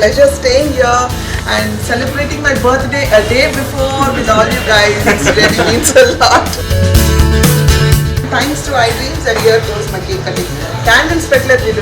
pleasure staying here and celebrating my birthday a day before with all you guys. It really means a lot. Thanks to iDreams, and here goes my cake cutting. Candles పెట్టలేదు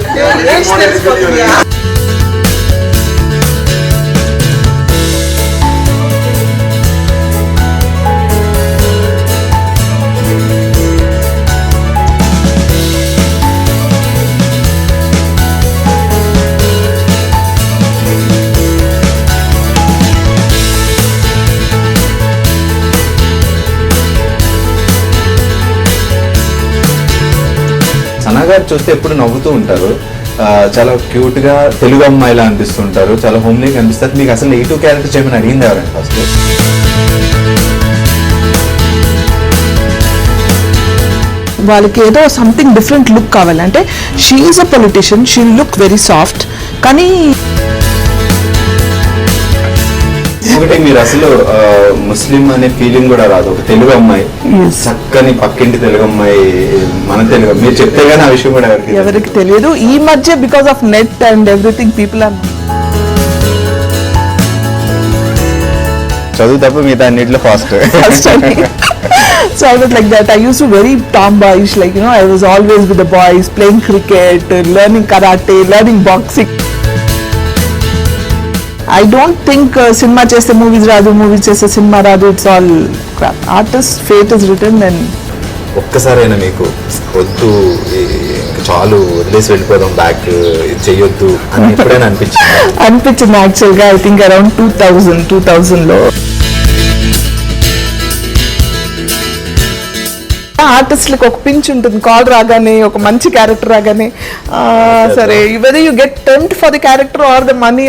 సనా గారు చూస్తే ఎప్పుడు నవ్వుతూ ఉంటారు, చాలా cute గా తెలుగు అమ్మాయిలా అనిపిస్తుంటారు, చాలా హోమ్లీగా అనిపిస్తారు. మీకు అసలు నెగిటివ్ క్యారెక్టర్ చేయమని అడిగింది ఎవరండి ఫస్ట్? వాళ్ళకి ఏదో సంథింగ్ డిఫరెంట్ లుక్ కావాలంటే she is a politician, she look very soft. కానీ ఒకటి మీరు అసలు ముస్లిం అనే ఫీలింగ్ కూడా రాదు, ఒక తెలుగు అమ్మాయి, చక్కని పక్కింటి తెలుగు అమ్మాయి, మన తెలుగు. మీరు చెప్తే గానీ ఆ విషయం కూడా ఎవరికి తెలియదు. ఈ మధ్య because of net and everything people are చదువు తప్ప మిగతా అన్నింటిలో fast. So I was like that. I used to very tomboyish, like, you know, I was always with the boys, playing cricket, learning karate, learning boxing. I don't think cinema cheste movies radu, movies cheste cinema radu. It's all crap. Artist fate is written and. ఒక్కసారైనా మీకు వద్దు చాలు వదిలేసి వెళ్ళిపోదాం back చెయ్యొద్దు అని ఎప్పుడైనా అనిపించింది యాక్చువల్గా. ఐ థింక్ అరౌండ్ 2000లో ఆర్టిస్ట్లకు ఒక పించ్ ఉంటుంది, కాల్ రాగానే ఒక మంచి క్యారెక్టర్ రాగానే సరే whether you get tempt for the character are the money.